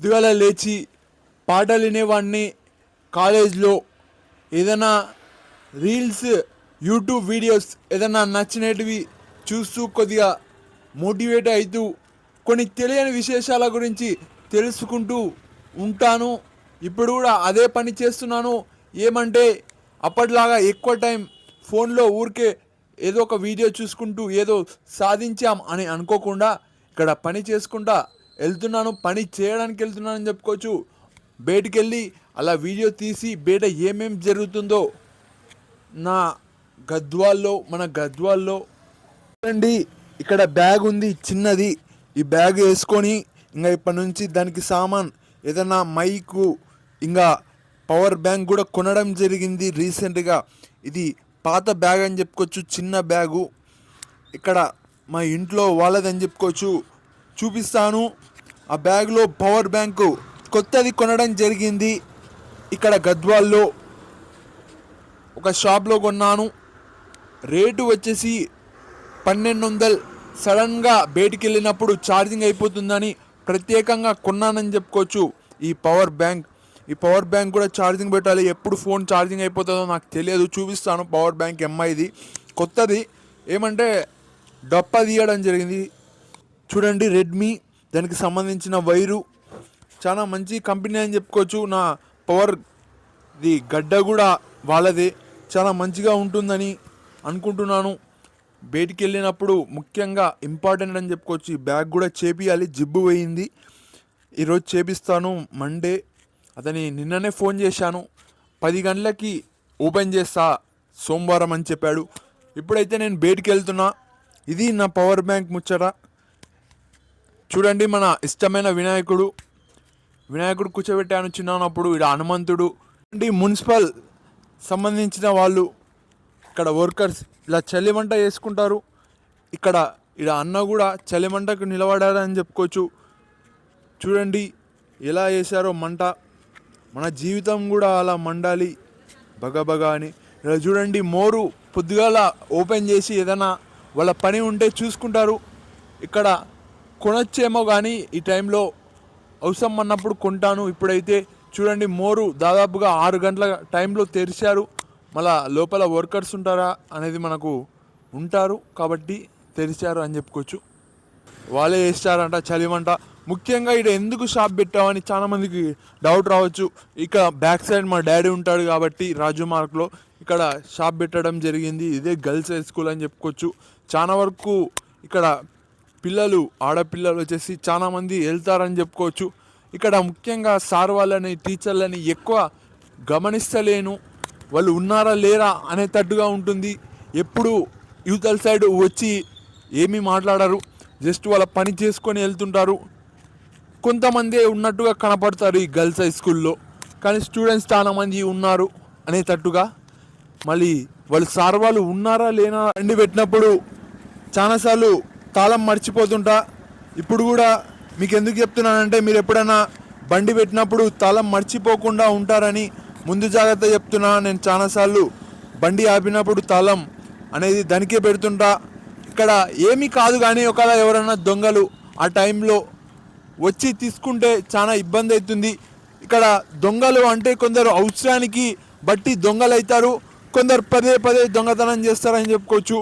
పొద్దుగాల లేచి పాటలు వినేవాడిని. కాలేజ్లో ఏదైనా రీల్స్, యూట్యూబ్ వీడియోస్ ఏదైనా నచ్చినటివి చూస్తూ కొద్దిగా మోటివేట్ అవుతూ కొన్ని తెలియని విశేషాల గురించి తెలుసుకుంటూ ఉంటాను. ఇప్పుడు కూడా అదే పని చేస్తున్నాను. ఏమంటే అప్పటిలాగా ఎక్కువ టైం ఫోన్లో ఊరికే ఏదో ఒక వీడియో చూసుకుంటూ ఏదో సాధించాం అని అనుకోకుండా ఇక్కడ పని చేసుకుంటా వెళ్తున్నాను. పని చేయడానికి వెళ్తున్నానని చెప్పుకోవచ్చు. బయటికి వెళ్ళి అలా వీడియో తీసి బయట ఏమేం జరుగుతుందో నా మన గద్వాల్లో చూడండి. ఇక్కడ బ్యాగ్ ఉంది చిన్నది. ఈ బ్యాగ్ వేసుకొని ఇంకా ఇప్పటి నుంచి దానికి సామాన్ ఏదైనా మైకు ఇంకా పవర్ బ్యాంక్ కూడా కొనడం జరిగింది రీసెంట్గా. ఇది పాత బ్యాగ్ అని చెప్పుకోవచ్చు, చిన్న బ్యాగు. ఇక్కడ మా ఇంట్లో వాళ్ళదని చెప్పుకోవచ్చు. చూపిస్తాను. ఆ బ్యాగ్లో పవర్ బ్యాంకు కొత్తది కొనడం జరిగింది. ఇక్కడ గద్వాల్లో ఒక షాప్లో కొన్నాను. రేటు వచ్చేసి 1200. సడన్గా బయటికి వెళ్ళినప్పుడు ఛార్జింగ్ అయిపోతుందని ప్రత్యేకంగా కొన్నానని చెప్పుకోవచ్చు. ఈ పవర్ బ్యాంక్ కూడా ఛార్జింగ్ పెట్టాలి. ఎప్పుడు ఫోన్ ఛార్జింగ్ అయిపోతుందో నాకు తెలియదు. చూపిస్తాను. పవర్ బ్యాంక్ ఎంఐది కొత్తది. ఏమంటే డప్ప తీయడం జరిగింది. చూడండి, రెడ్మీ. దానికి సంబంధించిన వైరు చాలా మంచి కంపెనీ అని చెప్పుకోవచ్చు. నా పవర్ది గడ్డ కూడా వాళ్ళదే. చాలా మంచిగా ఉంటుందని అనుకుంటున్నాను. బయటికి వెళ్ళినప్పుడు ముఖ్యంగా ఇంపార్టెంట్ అని చెప్పుకోవచ్చు. ఈ బ్యాగ్ కూడా చేపియాలి. జిబ్బు పోయింది. ఈరోజు చేపిస్తాను. మండే. అతని నిన్ననే ఫోన్ చేశాను. 10 గంటలకి ఓపెన్ చేస్తా సోమవారం అని చెప్పాడు. ఇప్పుడైతే నేను బయటికి వెళ్తున్నా. ఇది నా పవర్ బ్యాంక్ ముచ్చట. చూడండి, మన ఇష్టమైన వినాయకుడు కూర్చోబెట్టాను చిన్నప్పుడు. ఇక్కడ హనుమంతుడు. మున్సిపల్ సంబంధించిన వాళ్ళు ఇక్కడ వర్కర్స్ ఇలా చలిమంట వేసుకుంటారు. ఇక్కడ అన్న కూడా చలిమంటకు నిలబడారని చెప్పుకోవచ్చు. చూడండి ఎలా వేసారో మంట. మన జీవితం కూడా అలా మండాలి బగబగా అని. ఇలా చూడండి, మోరు పొద్దుగాల ఓపెన్ చేసి ఏదైనా వాళ్ళ పని ఉంటే చూసుకుంటారు. ఇక్కడ కొనొచ్చేమో కానీ ఈ టైంలో అవసరం అన్నప్పుడు కొంటాను. ఇప్పుడైతే చూడండి, మోరు దాదాపుగా 6 గంటల టైంలో తెరిచారు. మళ్ళా లోపల వర్కర్స్ ఉంటారా అనేది మనకు ఉంటారు కాబట్టి తెరిచారు అని చెప్పుకోవచ్చు. వాళ్ళే వేస్తారంట చలిమంట. ముఖ్యంగా ఇక్కడ ఎందుకు షాప్ పెట్టామని చాలామందికి డౌట్ రావచ్చు. ఇక బ్యాక్ సైడ్ మా డాడీ ఉంటాడు కాబట్టి రాజు మార్క్లో ఇక్కడ షాప్ పెట్టడం జరిగింది. ఇదే గర్ల్స్ హై స్కూల్ అని చెప్పుకోవచ్చు. చాలా వరకు ఇక్కడ ఆడపిల్లలు వచ్చేసి చాలామంది వెళ్తారని చెప్పుకోవచ్చు. ఇక్కడ ముఖ్యంగా సార్ వాళ్ళని, టీచర్లని ఎక్కువ గమనిస్తలేను. వాళ్ళు ఉన్నారా లేరా అనేటట్టుగా ఉంటుంది. ఎప్పుడు యూతల్ సైడ్ వచ్చి ఏమీ మాట్లాడరు. జస్ట్ వాళ్ళ పని చేసుకొని వెళ్తుంటారు. కొంతమంది ఉన్నట్టుగా కనపడతారు ఈ గర్ల్స్ హై స్కూల్లో, కానీ స్టూడెంట్స్ చాలామంది ఉన్నారు అనేటట్టుగా. మళ్ళీ సార్ వాళ్ళు ఉన్నారా లేనా అండి పెట్టినప్పుడు చాలాసార్లు తాళం మర్చిపోతుంటా. ఇప్పుడు కూడా మీకు ఎందుకు చెప్తున్నానంటే, మీరు ఎప్పుడైనా బండి పెట్టినప్పుడు తాళం మర్చిపోకుండా ఉంటారని ముందు జాగ్రత్త చెప్తున్నా. నేను చాలాసార్లు బండి ఆపినప్పుడు తాళం అనేది దానికే పెడుతుంటా. ఇక్కడ ఏమీ కాదు, కానీ ఒకవేళ ఎవరైనా దొంగలు ఆ టైంలో వచ్చి తీసుకుంటే చాలా ఇబ్బంది అవుతుంది. ఇక్కడ దొంగలు అంటే కొందరు అవసరానికి బట్టి దొంగలు అవుతారు, కొందరు పదే పదే దొంగతనం చేస్తారని చెప్పుకోవచ్చు.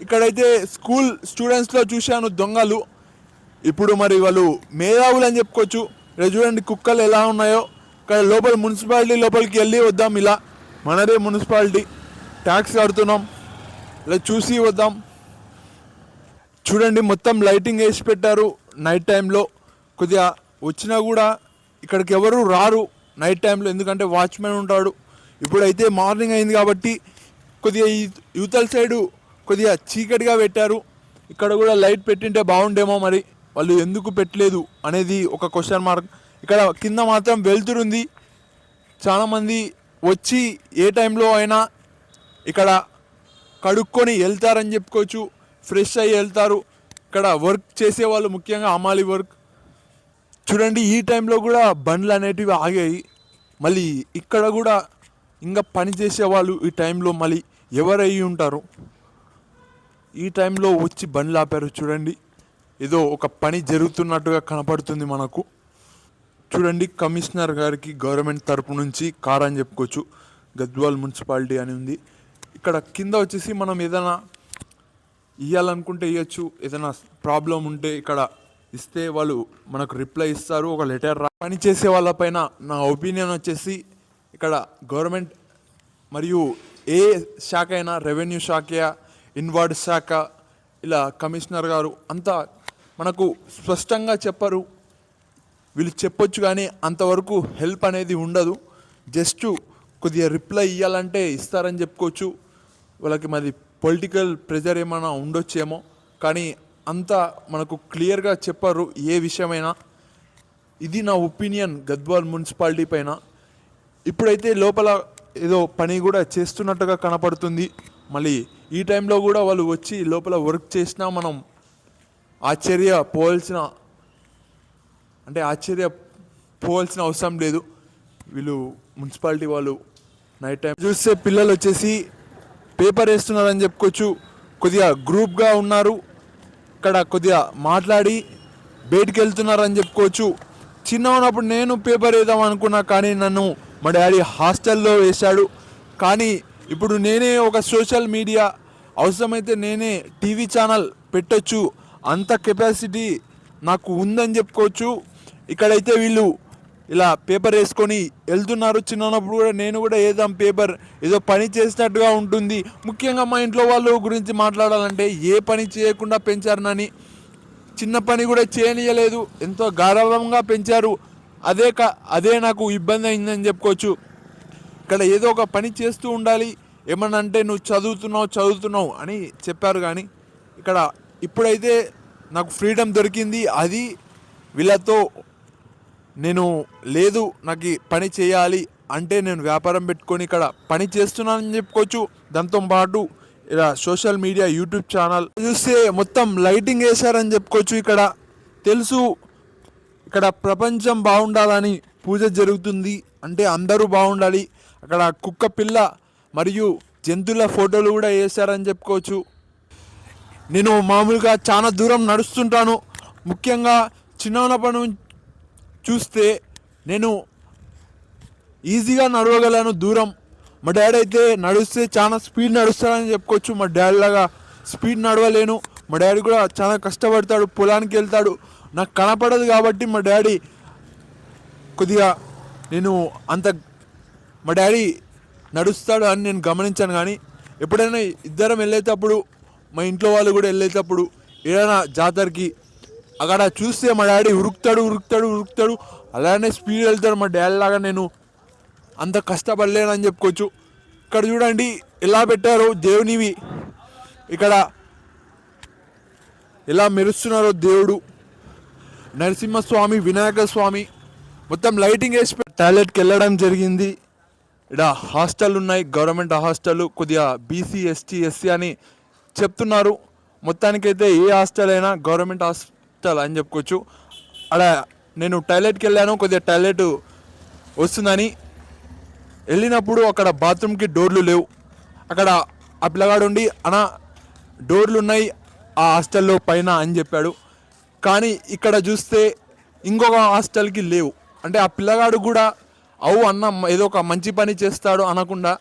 ఇక్కడైతే స్కూల్ స్టూడెంట్స్లో చూశాను దొంగలు. ఇప్పుడు మరి వాళ్ళు మేధావులు అని చెప్పుకోవచ్చు. ఇక్కడ చూడండి కుక్కలు ఎలా ఉన్నాయో. ఇక్కడ లోపల మున్సిపాలిటీ లోపలికి వెళ్ళి వద్దాం. ఇలా మనదే మున్సిపాలిటీ, ట్యాక్స్ కడుతున్నాం. ఇలా చూసి వద్దాం. చూడండి, మొత్తం లైటింగ్ వేసి పెట్టారు నైట్ టైంలో. కొద్దిగా వచ్చినా కూడా ఇక్కడికి ఎవరు రారు నైట్ టైంలో, ఎందుకంటే వాచ్మెన్ ఉంటాడు. ఇప్పుడైతే మార్నింగ్ అయింది కాబట్టి కొద్దిగా యూతల్ సైడు కొద్దిగా చీకటిగా పెట్టారు. ఇక్కడ కూడా లైట్ పెట్టింటే బాగుండేమో, మరి వాళ్ళు ఎందుకు పెట్టలేదు అనేది ఒక క్వశ్చన్ మార్క్. ఇక్కడ కింద మాత్రం వెళ్తురుంది. చాలామంది వచ్చి ఏ టైంలో అయినా ఇక్కడ కడుక్కొని వెళ్తారని చెప్పుకోవచ్చు. ఫ్రెష్ అయ్యి వెళ్తారు. ఇక్కడ వర్క్ చేసేవాళ్ళు ముఖ్యంగా అమాలి వర్క్. చూడండి, ఈ టైంలో కూడా బండ్లు అనేటివి ఆగాయి. మళ్ళీ ఇక్కడ కూడా ఇంకా పని చేసేవాళ్ళు ఈ టైంలో మళ్ళీ ఎవరయ్యి ఉంటారు? ఈ టైంలో వచ్చి బండ్లు ఆపారు. చూడండి, ఏదో ఒక పని జరుగుతున్నట్టుగా కనపడుతుంది మనకు. చూడండి, కమిషనర్ గారికి గవర్నమెంట్ తరపు నుంచి కార్ అని చెప్పుకోవచ్చు, గద్వాల్ మున్సిపాలిటీ అని ఉంది. ఇక్కడ కింద వచ్చేసి మనం ఏదైనా ఇవ్వాలనుకుంటే ఇవ్వచ్చు, ఏదైనా ప్రాబ్లం ఉంటే ఇక్కడ ఇస్తే వాళ్ళు మనకు రిప్లై ఇస్తారు, ఒక లెటర్ పని చేసే వాళ్ళపైన నా ఒపీనియన్ వచ్చేసి ఇక్కడ గవర్నమెంట్ మరియు ఏ శాఖ అయినా, రెవెన్యూ శాఖ, ఇన్వార్డ్ శాఖ, ఇలా కమిషనర్ గారు అంతా మనకు స్పష్టంగా చెప్పరు. వీళ్ళు చెప్పొచ్చు కానీ అంతవరకు హెల్ప్ అనేది ఉండదు. జస్ట్ కొద్దిగా రిప్లై ఇవ్వాలంటే ఇస్తారని చెప్పుకోవచ్చు. వాళ్ళకి మరి పొలిటికల్ ప్రెజర్ ఏమైనా ఉండొచ్చేమో, కానీ అంతా మనకు క్లియర్గా చెప్పరు ఏ విషయమైనా. ఇది నా ఒపీనియన్ గద్వాల్ మున్సిపాలిటీ పైన. ఇప్పుడైతే లోపల ఏదో పని కూడా చేస్తున్నట్టుగా కనపడుతుంది. మళ్ళీ ఈ టైంలో కూడా వాళ్ళు వచ్చి లోపల వర్క్ చేసినా మనం ఆశ్చర్యపోవాల్సిన అవసరం లేదు. వీళ్ళు మున్సిపాలిటీ వాళ్ళు నైట్ టైం చూస్తే పిల్లలు వచ్చేసి పేపర్ వేస్తున్నారని చెప్పుకోవచ్చు. కొద్దిగా గ్రూప్గా ఉన్నారు, ఇక్కడ కొద్దిగా మాట్లాడి బయటికి వెళ్తున్నారని చెప్పుకోవచ్చు. చిన్న ఉన్నప్పుడు నేను పేపర్ వేద్దాం అనుకున్నా, కానీ నన్ను మా డాడీ హాస్టల్లో వేశాడు. కానీ ఇప్పుడు నేనే ఒక సోషల్ మీడియా, అవసరమైతే నేనే టీవీ ఛానల్ పెట్టొచ్చు, అంత కెపాసిటీ నాకు ఉందని చెప్పుకోవచ్చు. ఇక్కడైతే వీళ్ళు ఇలా పేపర్ వేసుకొని వెళ్తున్నారు. చిన్నప్పుడు కూడా నేను కూడా వేద్దాం పేపర్, ఏదో పని చేసినట్టుగా ఉంటుంది. ముఖ్యంగా మా ఇంట్లో వాళ్ళ గురించి మాట్లాడాలంటే ఏ పని చేయకుండా పెంచారు నని, చిన్న పని కూడా చేయనియలేదు, ఎంతో గారవంగా పెంచారు. అదే నాకు ఇబ్బంది అయిందని చెప్పుకోవచ్చు. ఇక్కడ ఏదో ఒక పని చేస్తూ ఉండాలి, ఏమన్నా అంటే నువ్వు చదువుతున్నావు అని చెప్పారు. కానీ ఇక్కడ ఇప్పుడైతే నాకు ఫ్రీడమ్ దొరికింది. అది వీళ్ళతో నేను లేదు, నాకు పని చేయాలి అంటే నేను వ్యాపారం పెట్టుకొని ఇక్కడ పని చేస్తున్నానని చెప్పుకోవచ్చు. దాంతో పాటు ఇలా సోషల్ మీడియా, యూట్యూబ్ ఛానల్ చూస్తే మొత్తం లైటింగ్ వేశారని చెప్పుకోవచ్చు. ఇక్కడ తెలుసు, ఇక్కడ ప్రపంచం బాగుండాలని పూజ జరుగుతుంది, అంటే అందరూ బాగుండాలి. అక్కడ కుక్క పిల్ల మరియు జంతువుల ఫోటోలు కూడా వేశారని చెప్పుకోవచ్చు. నేను మామూలుగా చాలా దూరం నడుస్తుంటాను. ముఖ్యంగా చిన్నప్పటి నుంచి చూస్తే నేను ఈజీగా నడవగలను దూరం. మా డాడీ అయితే నడిస్తే చాలా స్పీడ్ నడుస్తాడని చెప్పుకోవచ్చు. మా డాడీ లాగా స్పీడ్ నడవలేను. మా డాడీ కూడా చాలా కష్టపడతాడు, పొలానికి వెళ్తాడు. నాకు కనపడదు కాబట్టి మా డాడీ కొద్దిగా మా డాడీ నడుస్తాడు అని నేను గమనించాను. కానీ ఎప్పుడైనా ఇద్దరం వెళ్ళేటప్పుడు, మా ఇంట్లో వాళ్ళు కూడా వెళ్ళేటప్పుడు ఏదైనా జాతరకి అక్కడ చూస్తే మా డాడీ ఉరుకుతాడు, అలానే స్పీడ్ వెళ్తాడు. మా డాడీ లాగా నేను అంత కష్టపడలేనని చెప్పుకోవచ్చు. ఇక్కడ చూడండి ఎలా పెట్టారో దేవునివి, ఇక్కడ ఎలా మెరుస్తున్నారో దేవుడు, నరసింహస్వామి, వినాయక స్వామి, మొత్తం లైటింగ్ వేసి టాయిలెట్కి వెళ్ళడం జరిగింది. ఇక్కడ హాస్టల్ ఉన్నాయి, గవర్నమెంట్ హాస్టల్, కొద్దిగా బీసీ, ఎస్టీ, ఎస్సీ అని చెప్తున్నారు. మొత్తానికైతే ఏ హాస్టల్ అయినా గవర్నమెంట్ హాస్టల్ అని చెప్పుకోవచ్చు. అక్కడ నేను టాయిలెట్కి వెళ్ళాను, కొద్దిగా టాయిలెట్ వస్తుందని వెళ్ళినప్పుడు అక్కడ బాత్రూమ్కి డోర్లు లేవు. అక్కడ ఆ పిల్లగాడు ఉండి అన్న డోర్లు ఉన్నాయి ఆ హాస్టల్లో పైన అని చెప్పాడు. కానీ ఇక్కడ చూస్తే ఇంకొక హాస్టల్కి లేవు. అంటే ఆ పిల్లగాడు కూడా అన్న ఏదో ఒక మంచి పని చేస్తాడు అనకుండా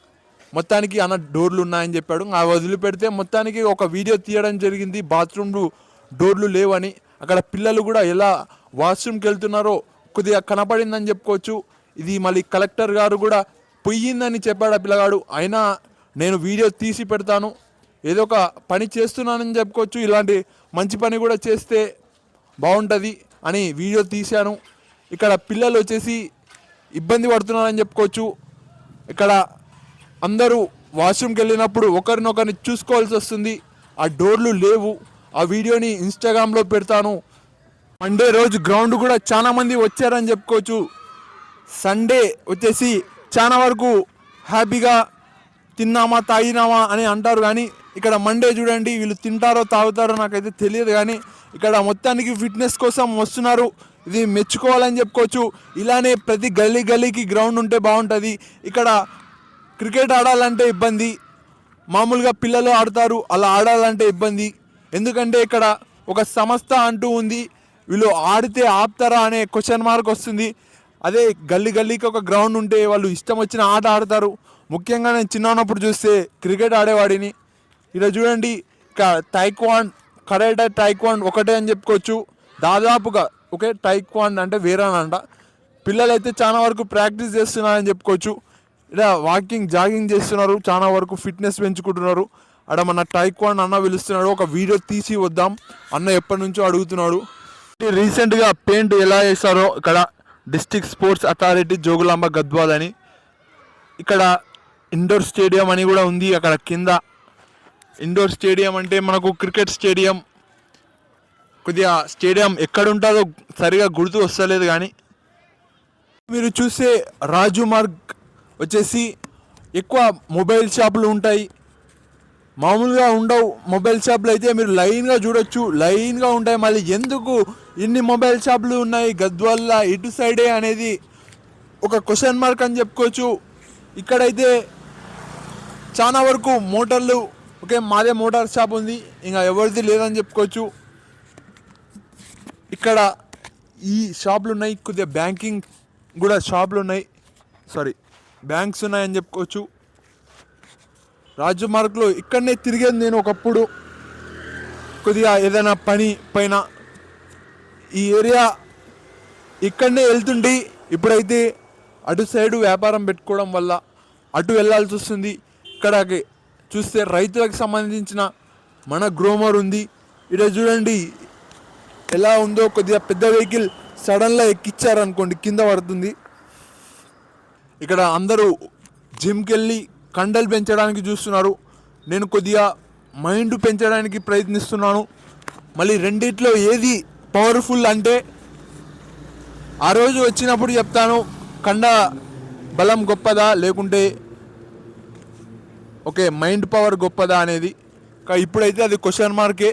మొత్తానికి అన్న డోర్లు ఉన్నాయని చెప్పాడు. ఆ వదిలిపెడితే మొత్తానికి ఒక వీడియో తీయడం జరిగింది, బాత్రూమ్లు డోర్లు లేవని. అక్కడ పిల్లలు కూడా ఎలా వాష్రూమ్కి వెళ్తున్నారో కొద్దిగా కనపడిందని చెప్పుకోవచ్చు. ఇది మళ్ళీ కలెక్టర్ గారు కూడా పొయ్యిందని చెప్పాడు ఆ పిల్లగాడు. అయినా నేను వీడియో తీసి పెడతాను, ఏదో ఒక పని చేస్తున్నానని చెప్పుకోవచ్చు. ఇలాంటి మంచి పని కూడా చేస్తే బాగుంటుంది అని వీడియో తీశాను. ఇక్కడ పిల్లలు వచ్చేసి ఇబ్బంది పడుతున్నారని చెప్పుకోవచ్చు. ఇక్కడ అందరూ వాష్రూమ్కి వెళ్ళినప్పుడు ఒకరినొకరిని చూసుకోవాల్సి వస్తుంది. ఆ డోర్లు లేవు. ఆ వీడియోని ఇన్స్టాగ్రామ్లో పెడతాను. మండే రోజు గ్రౌండ్ కూడా చాలా మంది వచ్చారని చెప్పుకోవచ్చు. సండే వచ్చేసి చాలా వరకు హ్యాపీగా తిన్నామా తాగినామా అని అంటారు. కానీ ఇక్కడ మండే చూడండి, వీళ్ళు తింటారో తాగుతారో నాకైతే తెలియదు, కానీ ఇక్కడ మొత్తానికి ఫిట్నెస్ కోసం వస్తున్నారు. ఇది మెచ్చుకోవాలని చెప్పుకోవచ్చు. ఇలానే ప్రతి గల్లీకి గ్రౌండ్ ఉంటే బాగుంటుంది. ఇక్కడ క్రికెట్ ఆడాలంటే ఇబ్బంది, మామూలుగా పిల్లలు ఆడతారు, అలా ఆడాలంటే ఇబ్బంది. ఎందుకంటే ఇక్కడ ఒక సంస్థ అంటూ ఉంది, వీళ్ళు ఆడితే ఆపుతారా అనే క్వశ్చన్ మార్క్ వస్తుంది. అదే గల్లీ గల్లీకి ఒక గ్రౌండ్ ఉంటే వాళ్ళు ఇష్టం వచ్చిన ఆట ఆడతారు. ముఖ్యంగా నేను చిన్న ఉన్నప్పుడు చూస్తే క్రికెట్ ఆడేవాడిని. ఇలా చూడండి, ఇక టైక్వాండ్, కరాటే టైక్వాండ్ ఒకటే అని చెప్పుకోవచ్చు. దాదాపుగా ఓకే, టైక్వాండ్ అంటే వేరేనంట. పిల్లలైతే చాలా వరకు ప్రాక్టీస్ చేస్తున్నారని చెప్పుకోవచ్చు. ఇలా వాకింగ్ జాగింగ్ చేస్తున్నారు, చాలా వరకు ఫిట్నెస్ పెంచుకుంటున్నారు. అక్కడ మన టైక్వాండ్ అన్న పిలుస్తున్నాడు, ఒక వీడియో తీసి వద్దాం అన్న ఎప్పటి నుంచో అడుగుతున్నాడు. రీసెంట్గా పెయింట్ ఎలా చేస్తారో ఇక్కడ district sports authority Jogulamba Gadwal అని, ఇక్కడ ఇండోర్ స్టేడియం అని కూడా ఉంది. అక్కడ కింద ఇండోర్ స్టేడియం అంటే మనకు క్రికెట్ స్టేడియం, కొద్దిగా స్టేడియం ఎక్కడ ఉంటుందో సరిగా గుర్తు వస్తలేదు. కానీ మీరు చూసే రాజు మార్గ్ వచ్చేసి ఎక్కువ మొబైల్ షాపులు ఉంటాయి, మామూలుగా ఉండవు. మొబైల్ షాపులు అయితే మీరు లైన్గా చూడొచ్చు, లైన్గా ఉంటాయి. మళ్ళీ ఎందుకు ఇన్ని మొబైల్ షాపులు ఉన్నాయి గద్వాల్ల ఇటు సైడే అనేది ఒక క్వశ్చన్ మార్క్ అని చెప్పుకోవచ్చు. ఇక్కడైతే చాలా వరకు మోటార్లు, ఓకే మాదే మోటార్ షాప్ ఉంది, ఇంకా ఎవరిది లేదని చెప్పుకోవచ్చు. ఇక్కడ ఈ షాపులు ఉన్నాయి, కొద్దిగా బ్యాంకింగ్ కూడా షాపులు ఉన్నాయి, బ్యాంక్స్ ఉన్నాయని చెప్పుకోవచ్చు. రాజు మార్గ్లో ఇక్కడనే తిరిగేది నేను ఒకప్పుడు, కొద్దిగా ఏదైనా పని పైన ఈ ఏరియా ఇక్కడనే వెళ్తుండి. ఇప్పుడైతే అటు సైడు వ్యాపారం పెట్టుకోవడం వల్ల అటు వెళ్ళాల్సి వస్తుంది. ఇక్కడ చూస్తే రైతులకు సంబంధించిన మన గ్రోమర్ ఉంది. ఇక్కడ చూడండి ఎలా ఉందో, కొద్దిగా పెద్ద వెహికల్ సడన్గా ఎక్కిచ్చారనుకోండి కింద పడుతుంది. ఇక్కడ అందరూ జిమ్కి వెళ్ళి కండలు పెంచడానికి చూస్తున్నారు. నేను కొద్దిగా మైండ్ పెంచడానికి ప్రయత్నిస్తున్నాను. మళ్ళీ రెండిట్లో ఏది పవర్ఫుల్ అంటే ఆ రోజు వచ్చినప్పుడు చెప్తాను, కండ బలం గొప్పదా లేకుంటే ఓకే మైండ్ పవర్ గొప్పదా అనేది. ఇప్పుడైతే అది క్వశ్చన్ మార్కే,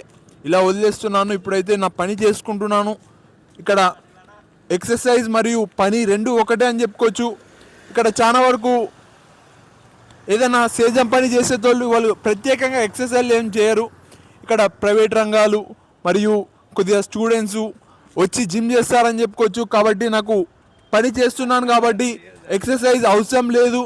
ఇలా వదిలేస్తున్నాను. ఇప్పుడైతే నా పని చేసుకుంటున్నాను. ఇక్కడ ఎక్సర్సైజ్ మరియు పని రెండు ఒకటే అని చెప్పుకోవచ్చు. ఇక్కడ చాలా వరకు ఏదైనా సేజం పని చేసేటోళ్ళు వాళ్ళు ప్రత్యేకంగా ఎక్సర్సైజ్ ఏం చేయరు. ఇక్కడ ప్రైవేట్ రంగాలు మరియు కొద్దిగా స్టూడెంట్స్ వచ్చి జిమ్ చేస్తారని చెప్పుకోవచ్చు. కాబట్టి నాకు పని చేస్తున్నాను కాబట్టి ఎక్సర్సైజ్ అవసరం లేదు.